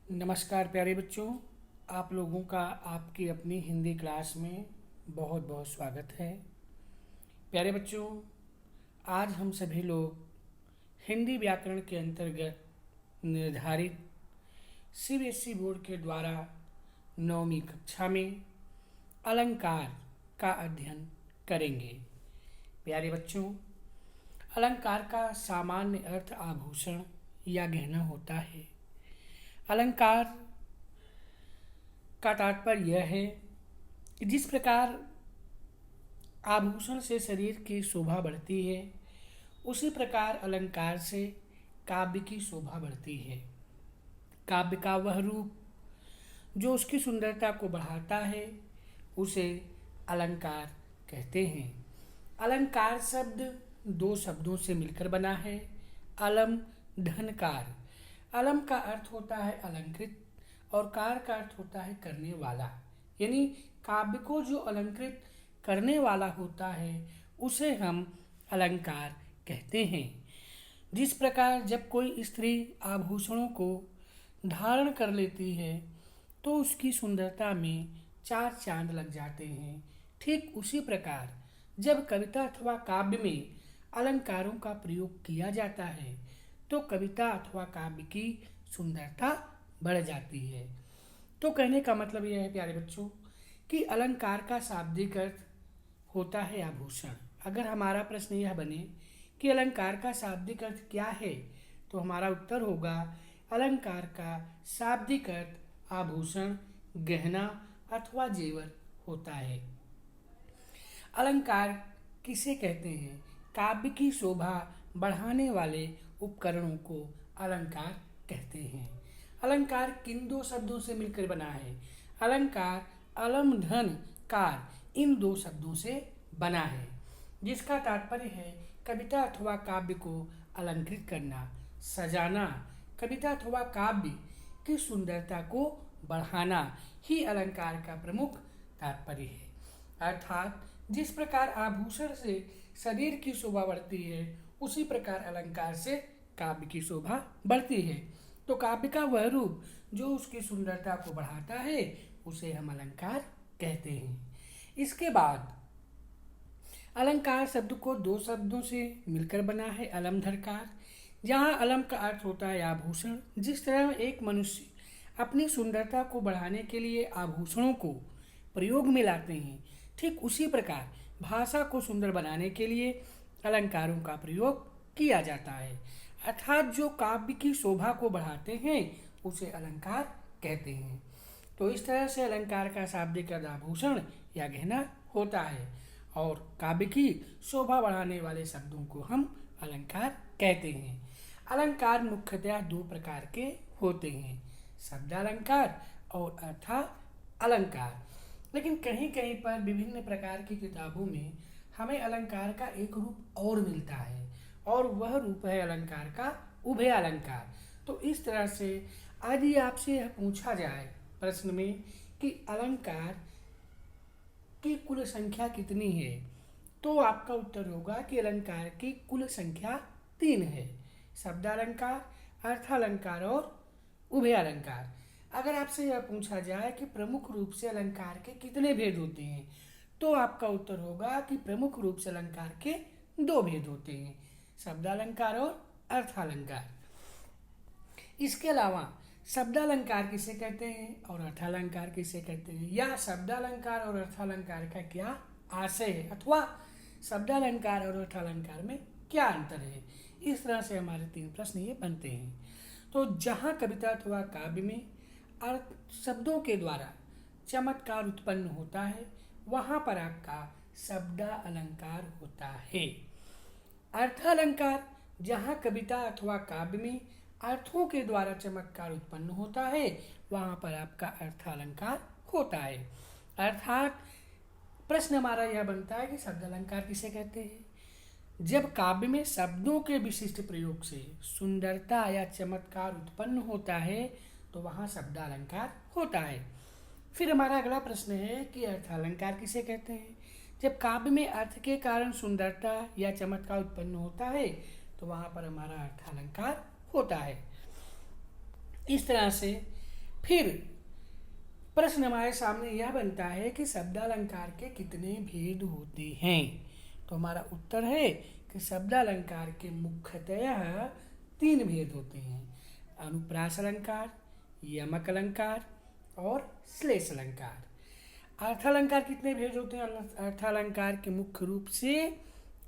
नमस्कार प्यारे बच्चों, आप लोगों का आपकी अपनी हिंदी क्लास में बहुत बहुत स्वागत है। प्यारे बच्चों, आज हम सभी लोग हिंदी व्याकरण के अंतर्गत निर्धारित सीबीएसई बोर्ड के द्वारा 9वीं कक्षा में अलंकार का अध्ययन करेंगे। प्यारे बच्चों, अलंकार का सामान्य अर्थ आभूषण या गहना होता है। अलंकार का तात्पर्य यह है कि जिस प्रकार आभूषण से शरीर की शोभा बढ़ती है, उसी प्रकार अलंकार से काव्य की शोभा बढ़ती है। काव्य का वह रूप जो उसकी सुंदरता को बढ़ाता है, उसे अलंकार कहते हैं। अलंकार शब्द दो शब्दों से मिलकर बना है, अलम धनकार। अलम का अर्थ होता है अलंकृत और कार का अर्थ होता है करने वाला, यानी काव्य को जो अलंकृत करने वाला होता है उसे हम अलंकार कहते हैं। जिस प्रकार जब कोई स्त्री आभूषणों को धारण कर लेती है तो उसकी सुंदरता में चार चांद लग जाते हैं, ठीक उसी प्रकार जब कविता अथवा काव्य में अलंकारों का प्रयोग किया जाता है तो कविता अथवा काव्य की सुंदरता बढ़ जाती है। तो कहने का मतलब यह है प्यारे बच्चों कि अलंकार का शाब्दिक अर्थ होता है आभूषण। अगर हमारा प्रश्न यह बने कि अलंकार का शाब्दिक अर्थ क्या है, तो हमारा उत्तर होगा अलंकार का शाब्दिक अर्थ आभूषण, गहना अथवा जेवर होता है। अलंकार किसे कहते हैं? काव्य की शोभा बढ़ाने वाले उपकरणों को अलंकार कहते हैं। अलंकार किन दो शब्दों से मिलकर बना है? अलंकार अलम धन कार इन दो शब्दों से बना है, जिसका तात्पर्य है कविता अथवा काव्य को अलंकृत करना, सजाना। कविता अथवा काव्य की सुंदरता को बढ़ाना ही अलंकार का प्रमुख तात्पर्य है। अर्थात जिस प्रकार आभूषण से शरीर की शोभा बढ़ती है, उसी प्रकार अलंकार से काव्य की शोभा बढ़ती है। तो काव्य का वह रूप जो उसकी सुंदरता को बढ़ाता है उसे हम अलंकार कहते हैं। इसके बाद अलंकार शब्द को दो शब्दों से मिलकर बना है, अलम धरकार। जहाँ अलम का अर्थ होता है आभूषण। जिस तरह एक मनुष्य अपनी सुंदरता को बढ़ाने के लिए आभूषणों को प्रयोग में लाते हैं, ठीक उसी प्रकार भाषा को सुंदर बनाने के लिए अलंकारों का प्रयोग किया जाता है। अर्थात जो काव्य की शोभा को बढ़ाते हैं उसे अलंकार कहते हैं। तो इस तरह से अलंकार का शाब्दिक अर्थ आभूषण या गहना होता है और काव्य की शोभा बढ़ाने वाले शब्दों को हम अलंकार कहते हैं। अलंकार मुख्यतः दो प्रकार के होते हैं, शब्दालंकार और अर्थालंकार। लेकिन कहीं कहीं पर विभिन्न प्रकार की किताबों में हमें अलंकार का एक रूप और मिलता है और वह रूप है अलंकार का उभय अलंकार। तो इस तरह से यदि आपसे यह पूछा जाए प्रश्न में कि अलंकार की कुल संख्या कितनी है, तो आपका उत्तर होगा कि अलंकार की कुल संख्या 3 है, शब्दालंकार, अर्थालंकार और उभय अलंकार। अगर आपसे यह पूछा जाए कि प्रमुख रूप से अलंकार के कितने भेद होते हैं, तो आपका उत्तर होगा कि प्रमुख रूप से अलंकार के 2 भेद होते हैं, शब्दालंकार और अर्थालंकार। इसके अलावा शब्दालंकार किसे कहते हैं और अर्थालंकार किसे कहते हैं, या शब्दालंकार और अर्थालंकार का क्या आशय है, अथवा शब्दालंकार और अर्थालंकार में क्या अंतर है। इस तरह से हमारे 3 प्रश्न ये बनते हैं। तो जहाँ कविता अथवा काव्य में अर्थ शब्दों के द्वारा चमत्कार उत्पन्न होता है, वहाँ पर आपका शब्दालंकार होता है। अर्थालंकार जहाँ कविता अथवा काव्य में अर्थों के द्वारा चमत्कार उत्पन्न होता है, वहाँ पर आपका अर्थालंकार होता है। अर्थात प्रश्न हमारा यह बनता है कि शब्दालंकार किसे कहते हैं? जब काव्य में शब्दों के विशिष्ट प्रयोग से सुंदरता या चमत्कार उत्पन्न होता है तो वहाँ शब्दालंकार होता है। फिर हमारा अगला प्रश्न है कि अर्थालंकार किसे कहते हैं? जब काव्य में अर्थ के कारण सुंदरता या चमत्कार उत्पन्न होता है तो वहाँ पर हमारा अर्थालंकार होता है। इस तरह से फिर प्रश्न हमारे सामने यह बनता है कि शब्दालंकार के कितने भेद होते हैं। तो हमारा उत्तर है कि शब्दालंकार के मुख्यतः 3 भेद होते हैं: अनुप्रास अलंकार, यमक अलंकार और श्लेष अलंकार। अर्थालंकार कितने भेद होते हैं? अर्थालंकार के मुख्य रूप से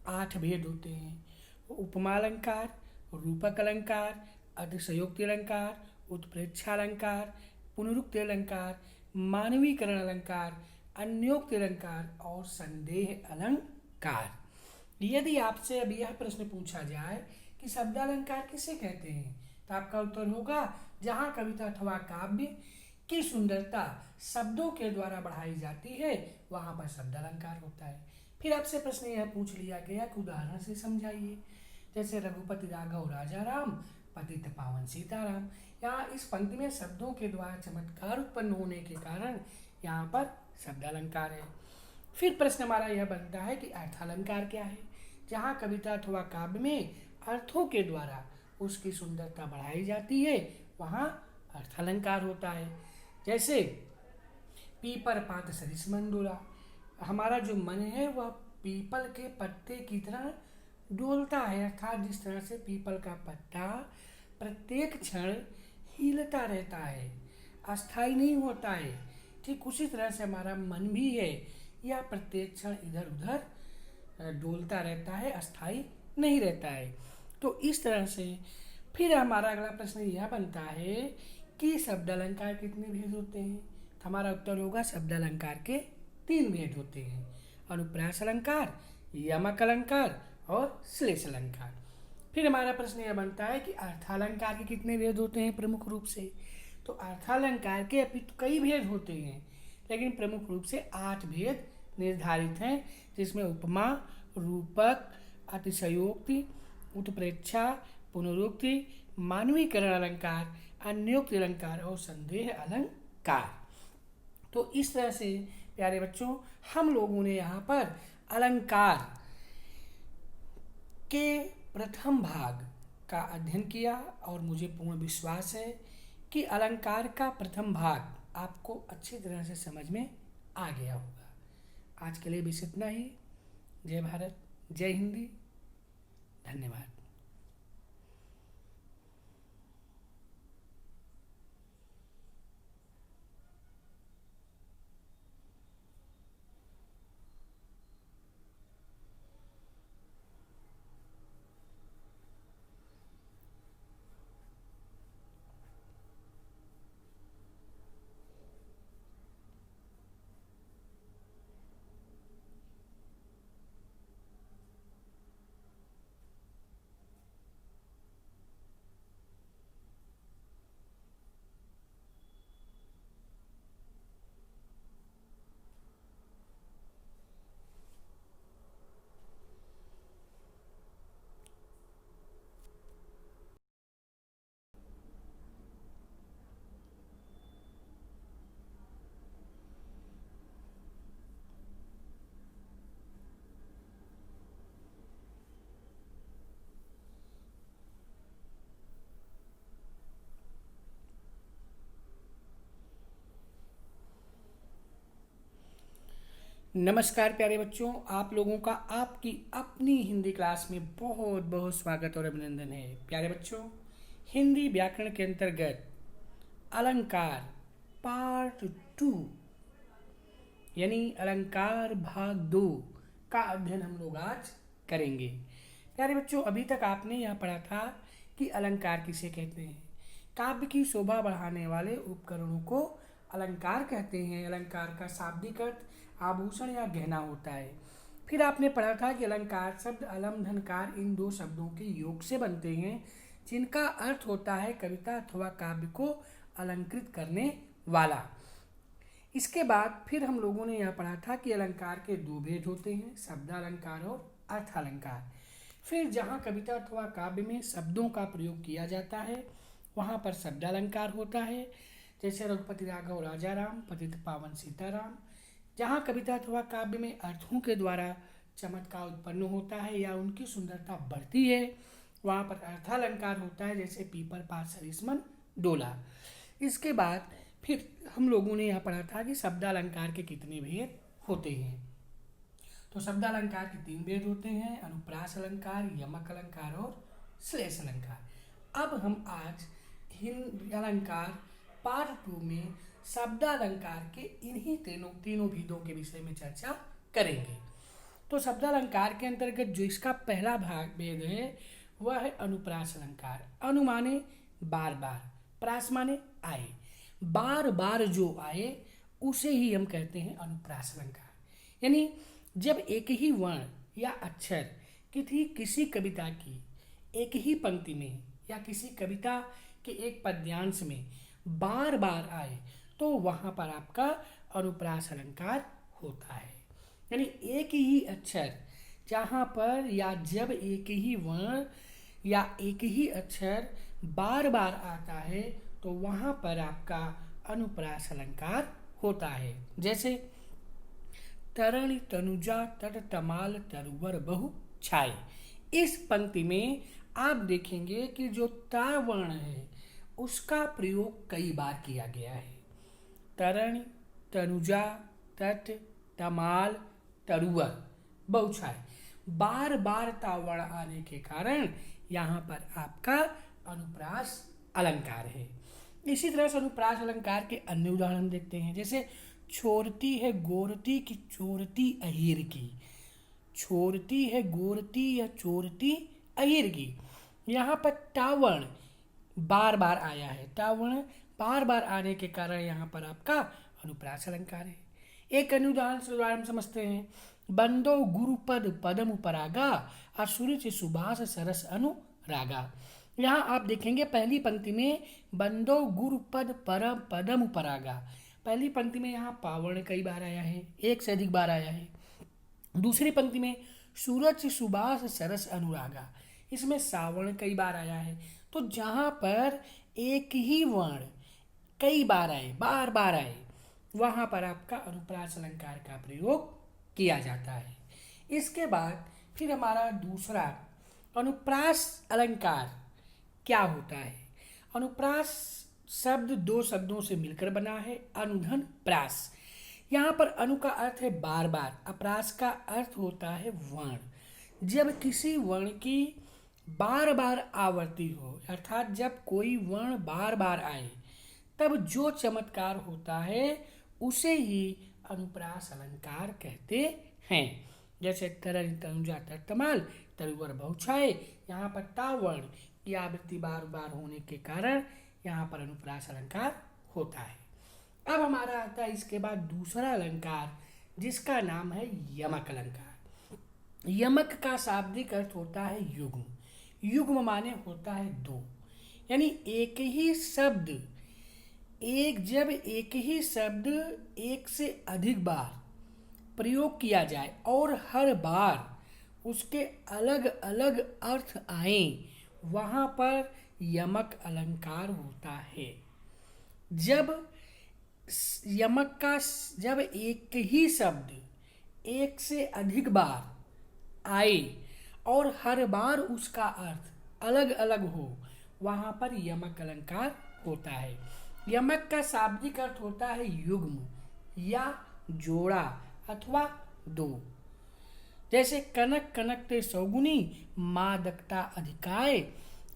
8 भेद होते हैं: उपमा अलंकार, रूपक अलंकार, अतिशयोक्ति अलंकार, उत्प्रेक्षा अलंकार, पुनरुक्ति अलंकार, मानवीकरण अलंकार, अन्योक्ति अलंकार और संदेह अलंकार। यदि आपसे अब यह प्रश्न पूछा जाए कि शब्दालंकार किसे कहते हैं, तो आपका उत्तर होगा जहाँ कविता अथवा काव्य की सुंदरता शब्दों के द्वारा बढ़ाई जाती है वहाँ पर शब्दालंकार होता है। फिर आपसे प्रश्न यह पूछ लिया गया कि उदाहरण से समझाइए, जैसे रघुपति राघव राजा राम, पतित पावन सीताराम। यहाँ इस पंक्ति में शब्दों के द्वारा चमत्कार उत्पन्न होने के कारण यहाँ पर शब्दालंकार है। फिर प्रश्न हमारा यह बनता है कि अर्थालंकार क्या है? जहाँ कविता अथवा काव्य में अर्थों के द्वारा उसकी सुंदरता बढ़ाई जाती है वहाँ अर्थालंकार होता है। जैसे पीपर पात सरिस मन डोला, हमारा जो मन है वह पीपल के पत्ते की तरह डोलता है, अर्थात जिस तरह से पीपल का पत्ता प्रत्येक क्षण हिलता रहता है, अस्थायी नहीं होता है, ठीक उसी तरह से हमारा मन भी है, यह प्रत्येक क्षण इधर उधर डोलता रहता है, अस्थायी नहीं रहता है। तो इस तरह से फिर हमारा अगला प्रश्न यह बनता है कि शब्दालंकार कितने भेद होते हैं? तो हमारा उत्तर होगा शब्दालंकार के 3 भेद होते हैं: अनुप्रास अलंकार, यमक अलंकार और श्लेष अलंकार। फिर हमारा प्रश्न यह बनता है कि अर्थालंकार के कितने भेद होते हैं प्रमुख रूप से? तो अर्थालंकार के अभी तो कई भेद होते हैं, लेकिन प्रमुख रूप से 8 भेद निर्धारित हैं, जिसमें उपमा, रूपक, अतिशयोक्ति, उत्प्रेक्षा, पुनरुक्ति, मानवीकरण अलंकार, अन्योक्ति अलंकार और संदेह अलंकार। तो इस तरह से प्यारे बच्चों हम लोगों ने यहाँ पर अलंकार के प्रथम भाग का अध्ययन किया और मुझे पूर्ण विश्वास है कि अलंकार का प्रथम भाग आपको अच्छी तरह से समझ में आ गया होगा। आज के लिए बस इतना ही। जय भारत, जय हिंदी, धन्यवाद। नमस्कार प्यारे बच्चों, आप लोगों का आपकी अपनी हिंदी क्लास में बहुत बहुत स्वागत और अभिनंदन है। प्यारे बच्चों, हिंदी व्याकरण के अंतर्गत अलंकार पार्ट 2 यानी अलंकार भाग 2 का अध्ययन हम लोग आज करेंगे। प्यारे बच्चों, अभी तक आपने यह पढ़ा था कि अलंकार किसे कहते हैं। काव्य की शोभा बढ़ाने वाले उपकरणों को अलंकार कहते हैं। अलंकार का शाब्दिक अर्थ आभूषण या गहना होता है। फिर आपने पढ़ा था कि अलंकार शब्द अलम धनकार इन 2 शब्दों के योग से बनते हैं, जिनका अर्थ होता है कविता अथवा काव्य को अलंकृत करने वाला। इसके बाद फिर हम लोगों ने यह पढ़ा था कि अलंकार के 2 भेद होते हैं, शब्दालंकार और अर्थालंकार। फिर जहाँ कविता अथवा काव्य में शब्दों का प्रयोग किया जाता है वहाँ पर शब्दालंकार होता है, जैसे रघुपति राघव राजा राम, पतित पावन सीताराम। जहाँ कविता अथवा काव्य में अर्थों के द्वारा चमत्कार उत्पन्न होता है या उनकी सुंदरता बढ़ती है वहाँ पर अर्थालंकार होता है, जैसे पीपर पात सरिस मन डोला। इसके बाद फिर हम लोगों ने यहाँ पढ़ा था कि शब्दालंकार के कितने भेद होते हैं। तो शब्दालंकार के 3 भेद होते हैं, अनुप्रास अलंकार, यमक अलंकार और श्लेष अलंकार। अब हम आज हिंद अलंकार पार्ट 2 में शब्दालंकार के इन्हीं तीनों भेदों के विषय में चर्चा करेंगे। तो शब्दालंकार के अंतर्गत जो इसका पहला भाग भेद है वह है अनुप्रास अलंकार। अनु माने बार बार, प्रास माने आए, बार बार जो आए उसे ही हम कहते हैं अनुप्रास अलंकार। यानी जब एक ही वर्ण या अक्षर किसी कविता की एक ही पंक्ति में या किसी कविता के एक पद्यांश में बार बार आए तो वहाँ पर आपका अनुप्रास अलंकार होता है। यानी एक ही अक्षर जहाँ पर या जब एक ही वर्ण या एक ही अक्षर बार बार आता है तो वहाँ पर आपका अनुप्रास अलंकार होता है। जैसे तरणि तनुजा तट तमाल तरुवर बहु छाए, इस पंक्ति में आप देखेंगे कि जो ता वर्ण है उसका प्रयोग कई बार किया गया है। तरणि, तनुजा, तट, तमाल, तरुवर, बहुछाए, बार बार ता वर्ण आने के कारण यहाँ पर आपका अनुप्रास अलंकार है। इसी तरह से अनुप्रास अलंकार के अन्य उदाहरण देखते हैं। जैसे छोरती है गोरती की चोरती अहीर की, छोरती है गोरती या चोरती अहीर की, यहाँ पर टावर्ण बार बार आया है। टावर्ण बार बार आने के कारण यहाँ पर आपका अनुप्रास अलंकार है। एक अन्य उदाहरण से उदाहरण समझते हैं। बंदो गुरुपद पदम परागा असुरुचि सुभाष सरस अनुरागा। यहाँ आप देखेंगे पहली पंक्ति में बंदो गुरुपद परम पदम परागा, पहली पंक्ति में यहाँ पावर्ण कई बार आया है, एक से अधिक बार आया है। दूसरी पंक्ति में सूरज सुबास सरस अनुरागा, इसमें सावर्ण कई बार आया है। तो जहाँ पर एक ही वर्ण कई बार आए, बार बार आए, वहाँ पर आपका अनुप्रास अलंकार का प्रयोग किया जाता है। इसके बाद फिर हमारा दूसरा अनुप्रास अलंकार क्या होता है। अनुप्रास शब्द 2 शब्दों से मिलकर बना है, अनुधन प्रास। यहाँ पर अनु का अर्थ है बार बार, अप्रास का अर्थ होता है वर्ण। जब किसी वर्ण की बार बार आवृत्ति हो, अर्थात जब कोई वर्ण बार बार आए, तब जो चमत्कार होता है उसे ही अनुप्रास अलंकार कहते हैं। जैसे तरन तनुजा तमाल तरुवर बहुछाए, यहाँ पर ता वर्ण की आवृत्ति बार बार होने के कारण यहाँ पर अनुप्रास अलंकार होता है। अब हमारा आता है इसके बाद दूसरा अलंकार जिसका नाम है यमक अलंकार। यमक का शाब्दिक अर्थ होता है युग्म। युग्म माने होता है 2, यानी एक ही शब्द जब एक ही शब्द एक से अधिक बार प्रयोग किया जाए और हर बार उसके अलग अलग अर्थ आए, वहाँ पर यमक अलंकार होता है। जब एक ही शब्द एक से अधिक बार आए और हर बार उसका अर्थ अलग अलग हो, वहाँ पर यमक अलंकार होता है। यमक का शाब्दिक अर्थ होता है युग्म या जोड़ा अथवा 2। जैसे कनक कनक ते सौगुनी मादकता अधिकाय,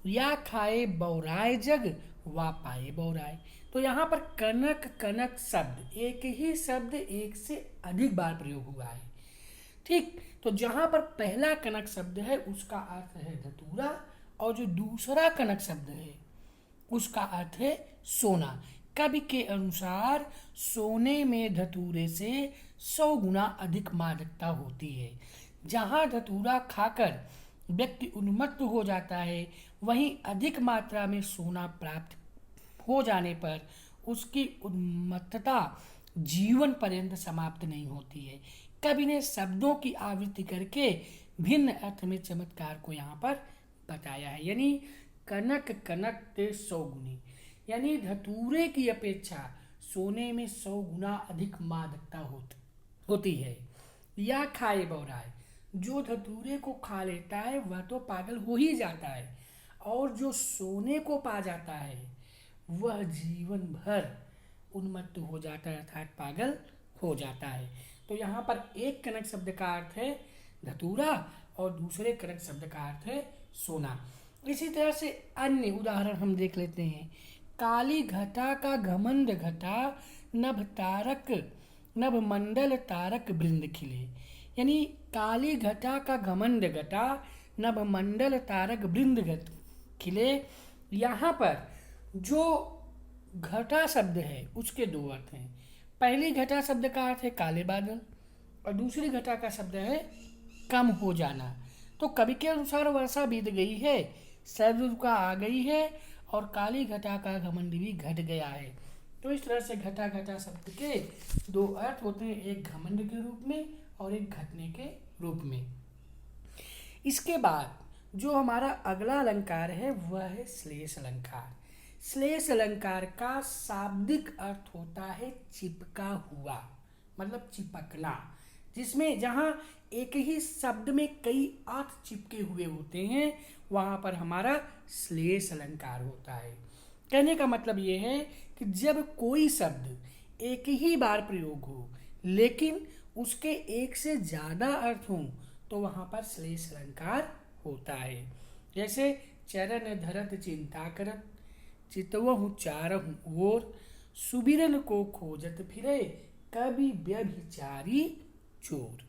या खाए बौराए जग वा पाए बौराए। तो यहाँ पर कनक कनक शब्द एक ही शब्द एक से अधिक बार प्रयोग हुआ है। ठीक, तो जहाँ पर पहला कनक शब्द है उसका अर्थ है धतूरा, और जो दूसरा कनक शब्द है उसका अर्थ है सोना। कवि के अनुसार सोने में धतूरे से 100 गुना अधिक मादकता होती है। जहाँ धतूरा खाकर व्यक्ति उन्मत्त हो जाता है, वहीं अधिक मात्रा में सोना प्राप्त हो जाने पर उसकी उन्मत्तता जीवन पर्यंत समाप्त नहीं होती है। कवि ने शब्दों की आवृत्ति करके भिन्न अर्थ में चमत्कार को यहाँ पर बताया है। यानी कनक कनक ते 100 गुनी, यानी धतूरे की अपेक्षा सोने में 100 गुना अधिक मादकता होती है। या खाए बौराए, जो धतूरे को खा लेता है वह तो पागल हो ही जाता है, और जो सोने को पा जाता है वह जीवन भर उन्मत्त हो जाता है अर्थात पागल हो जाता है। तो यहाँ पर एक कनक शब्द का अर्थ है धतूरा और दूसरे कनक शब्द का अर्थ है सोना। इसी तरह से अन्य उदाहरण हम देख लेते हैं। काली घटा का घमंड घटा नभ मंडल तारक वृंद खिले। यानी काली घटा का घमंड घटा नभ मंडल तारक वृंद खिले। यहाँ पर जो घटा शब्द है उसके दो अर्थ हैं। पहली घटा शब्द का अर्थ है काले बादल और दूसरी घटा का शब्द है कम हो जाना। तो कवि के अनुसार वर्षा बीत गई है, शरद ऋतु आ गई है और काली घटा का घमंड भी घट गया है। तो इस तरह से घटा घटा शब्द के दो अर्थ होते हैं, एक घमंड के रूप में और एक घटने के रूप में। इसके बाद जो हमारा अगला अलंकार है वह है श्लेष अलंकार। श्लेष अलंकार का शाब्दिक अर्थ होता है चिपका हुआ, मतलब चिपकना, जिसमें जहाँ एक ही शब्द में कई अर्थ चिपके हुए होते हैं वहाँ पर हमारा श्लेष अलंकार होता है। कहने का मतलब ये है कि जब कोई शब्द एक ही बार प्रयोग हो लेकिन उसके एक से ज़्यादा अर्थ हों तो वहाँ पर श्लेष अलंकार होता है। जैसे चरण धरत चिंता करत चितवहु चारहु ओर सुबिरन को खोजत फिरे कवि व्यभिचारी चोर।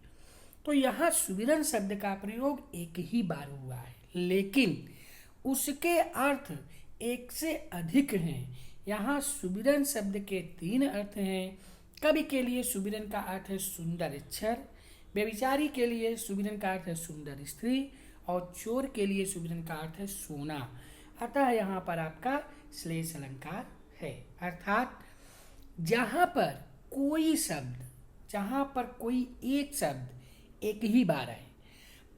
तो यहाँ सुबिरन शब्द का प्रयोग एक ही बार हुआ है लेकिन उसके अर्थ एक से अधिक हैं। यहाँ सुबिरन शब्द के 3 अर्थ हैं। कवि के लिए सुबिरन का अर्थ है सुंदर इच्छर, व्यभिचारी के लिए सुबिरन का अर्थ है सुंदर स्त्री और चोर के लिए सुबिरन का अर्थ है सोना। अतः यहाँ पर आपका श्लेष अलंकार है। अर्थात जहाँ पर कोई एक शब्द एक ही बार आए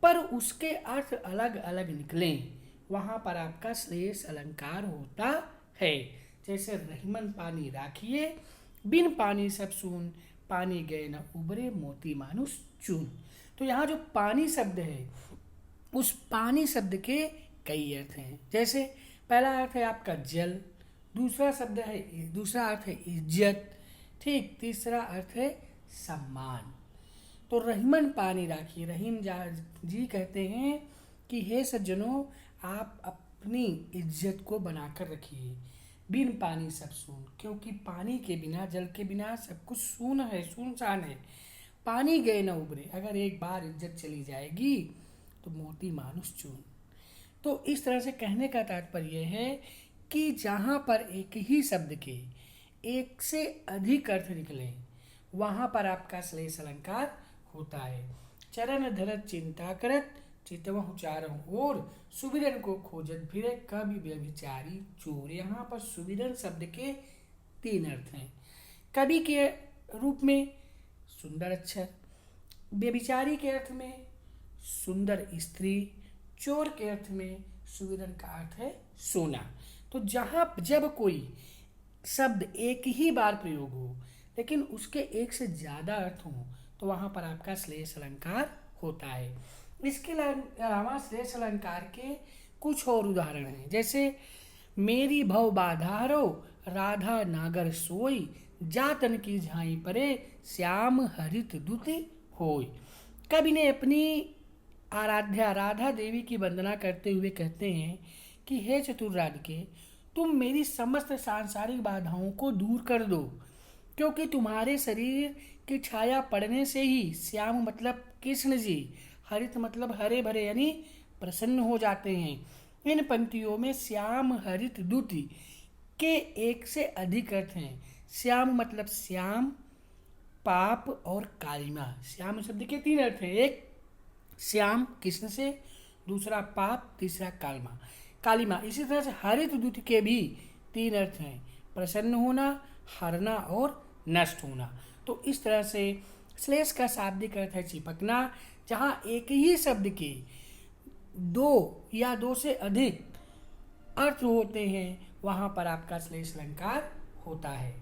पर उसके अर्थ अलग अलग निकलें वहाँ पर आपका श्लेष अलंकार होता है। जैसे रहीमन पानी राखिए बिन पानी सब सून पानी गए न उबरे मोती मानुष चून। तो यहाँ जो पानी शब्द है उस पानी शब्द के कई अर्थ हैं। जैसे पहला अर्थ है आपका जल, दूसरा अर्थ है इज्जत, ठीक, तीसरा अर्थ है सम्मान। तो रहीमन पानी राखिए, रहीम जी कहते हैं कि हे सज्जनों आप अपनी इज्जत को बनाकर रखिए। बिन पानी सब सून, क्योंकि पानी के बिना, जल के बिना सब कुछ सून है, सुनसान है। पानी गए न उबरे, अगर एक बार इज्जत चली जाएगी तो मोती मानुष चून। तो इस तरह से कहने का तात्पर्य है कि जहाँ पर एक ही शब्द के एक से अधिक अर्थ निकले वहाँ पर आपका श्लेष अलंकार होता है। चरण धरत चिंता करत चितवहु चारहु ओर सुबिरन को खोजत फिरे कवि व्यभिचारी चोर। यहाँ पर सुबिरन शब्द के 3 अर्थ हैं। कवि के रूप में सुंदर अक्षर, व्यभिचारी के अर्थ में सुंदर स्त्री, चोर के अर्थ में सुबिरन का अर्थ है सोना। तो जब कोई शब्द एक ही बार प्रयोग हो लेकिन उसके एक से ज़्यादा अर्थ हो तो वहाँ पर आपका श्लेष अलंकार होता है। इसके अलावा श्लेष अलंकार के कुछ और उदाहरण हैं। जैसे मेरी भव बाधारो राधा नागर सोई जातन की झाई परे श्याम हरित दुति होय। कवि ने अपनी आराध्या राधा देवी की वंदना करते हुए कहते हैं कि हे चतुर्राधिके तुम मेरी समस्त सांसारिक बाधाओं को दूर कर दो, क्योंकि तुम्हारे शरीर की छाया पड़ने से ही श्याम मतलब कृष्ण जी, हरित मतलब हरे भरे यानी प्रसन्न हो जाते हैं। इन पंक्तियों में श्याम हरित दुति के एक से अधिक अर्थ हैं। श्याम मतलब श्याम, पाप और कालिमा। श्याम शब्द के 3 अर्थ हैं। एक श्याम कृष्ण से, दूसरा पाप, तीसरा कालिमा। इसी तरह से हरित दुति के भी 3 अर्थ हैं, प्रसन्न होना, हरना और नष्ट होना। तो इस तरह से श्लेष का शाब्दिक अर्थ है चिपकना। जहाँ एक ही शब्द के 2 या 2 से अधिक अर्थ होते हैं वहाँ पर आपका श्लेष अलंकार होता है।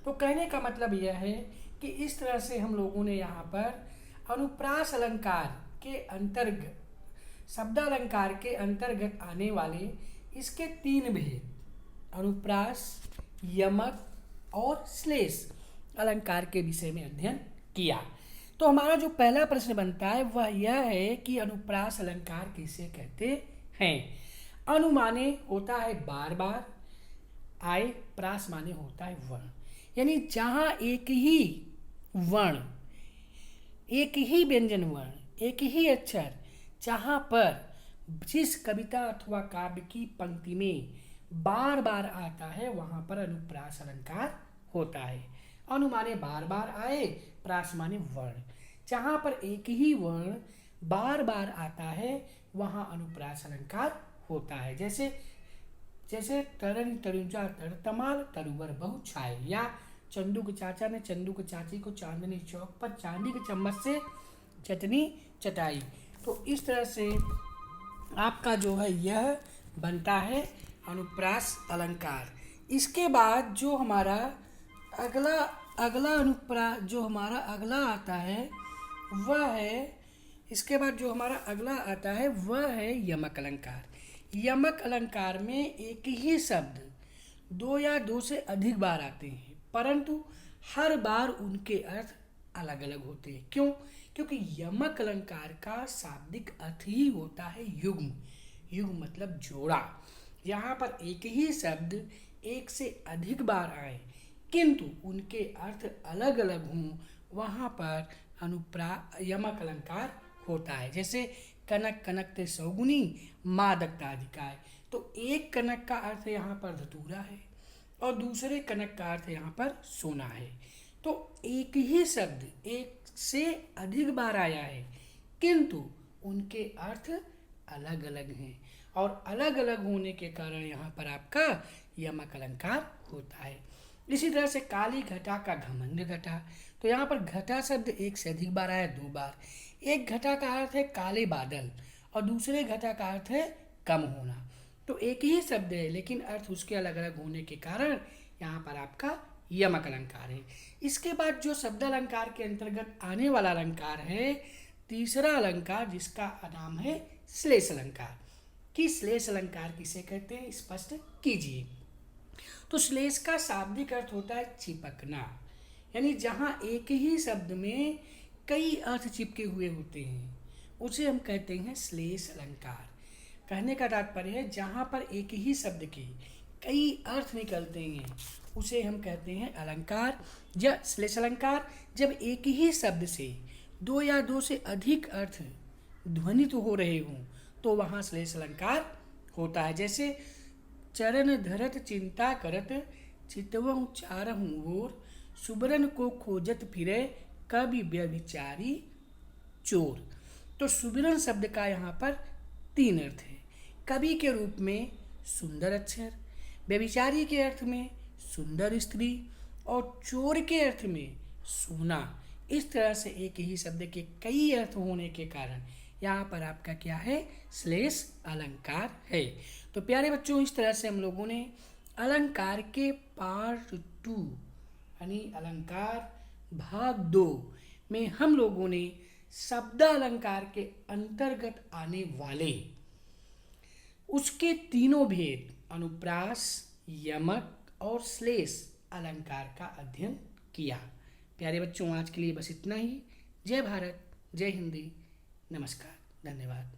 तो कहने का मतलब यह है कि इस तरह से हम लोगों ने यहाँ पर अनुप्रास अलंकार के अंतर्गत, शब्दालंकार के अंतर्गत आने वाले इसके 3 भेद, अनुप्रास, यमक और श्लेष अलंकार के विषय में अध्ययन किया। तो हमारा जो पहला प्रश्न बनता है वह यह है कि अनुप्रास अलंकार किसे कहते हैं। अनु माने होता है बार बार, आए, प्रास माने होता है वर्ण, यानी जहाँ एक ही वर्ण, एक ही व्यंजन वर्ण, एक ही अक्षर जहाँ पर जिस कविता अथवा काव्य की पंक्ति में बार बार आता है वहाँ पर अनुप्रास अलंकार होता है। अनु माने बार बार आए, प्रास माने वर्ण। जहाँ पर एक ही वर्ण बार बार आता है वहाँ अनुप्रास अलंकार होता है। जैसे तरन तरुजा तर तमाल तरुवर बहु छाए, या चंदू के चाचा ने चंदू के चाची को चांदनी चौक पर चांदी के चम्मच से चटनी चटाई। तो इस तरह से आपका जो है यह बनता है अनुप्रास अलंकार। इसके बाद जो हमारा अगला अनुप्रास जो हमारा अगला आता है वह है, इसके बाद जो हमारा अगला आता है वह है यमक अलंकार। यमक अलंकार में एक ही शब्द दो या दो से अधिक बार आते हैं, परंतु हर बार उनके अर्थ अलग अलग होते हैं। क्यों? क्योंकि यमक अलंकार का शाब्दिक अर्थ ही होता है युग्म। युग्म मतलब जोड़ा। यहाँ पर एक ही शब्द एक से अधिक बार आए किंतु उनके अर्थ अलग अलग हों, वहाँ पर यमक अलंकार होता है। जैसे कनक कनक ते सौगुनी मादकता अधिकाय, तो एक कनक का अर्थ यहाँ पर धतूरा है और दूसरे कनक का अर्थ यहाँ पर सोना है। तो एक ही शब्द एक से अधिक बार आया है किंतु उनके अर्थ अलग अलग हैं और अलग अलग होने के कारण यहाँ पर आपका यमक अलंकार होता है। इसी तरह से काली घटा का घमंड घटा, तो यहाँ पर घटा शब्द एक से अधिक बार आया, दो बार। एक घटा का अर्थ है काले बादल और दूसरे घटा का अर्थ है कम होना। तो एक ही शब्द है लेकिन अर्थ उसके अलग अलग होने के कारण यहाँ पर आपका यमक अलंकार है। इसके बाद जो शब्द अलंकार के अंतर्गत आने वाला अलंकार है तीसरा अलंकार, जिसका नाम है श्लेष अलंकार। कि श्लेष अलंकार किसे कहते हैं स्पष्ट कीजिए। तो श्लेष का शाब्दिक अर्थ होता है चिपकना, यानी जहाँ एक ही शब्द में कई अर्थ चिपके हुए होते हैं उसे हम कहते हैं श्लेष अलंकार। कहने का तात्पर्य है जहाँ पर एक ही शब्द के कई अर्थ निकलते हैं उसे हम कहते हैं अलंकार या श्लेष अलंकार। जब एक ही शब्द से दो या दो से अधिक अर्थ ध्वनित हो रहे हों तो वहाँ श्लेष अलंकार होता है। जैसे चरण धरत चिंता करत चितवहु चारहु ओर, सुबरन को खोजत फिरे कवि व्यभिचारी चोर। तो सुबरन शब्द का यहाँ पर तीन अर्थ है। कवि के रूप में सुंदर अक्षर, व्यभिचारी के अर्थ में सुंदर स्त्री और चोर के अर्थ में सोना। इस तरह से एक ही शब्द के कई अर्थ होने के कारण यहाँ पर आपका क्या है श्लेष अलंकार है। तो प्यारे बच्चों इस तरह से हम लोगों ने अलंकार के पार्ट 2 यानी अलंकार भाग 2 में हम लोगों ने शब्द अलंकार के अंतर्गत आने वाले उसके तीनों भेद अनुप्रास, यमक और श्लेष अलंकार का अध्ययन किया। प्यारे बच्चों आज के लिए बस इतना ही। जय भारत, जय हिंदी, नमस्कार, धन्यवाद।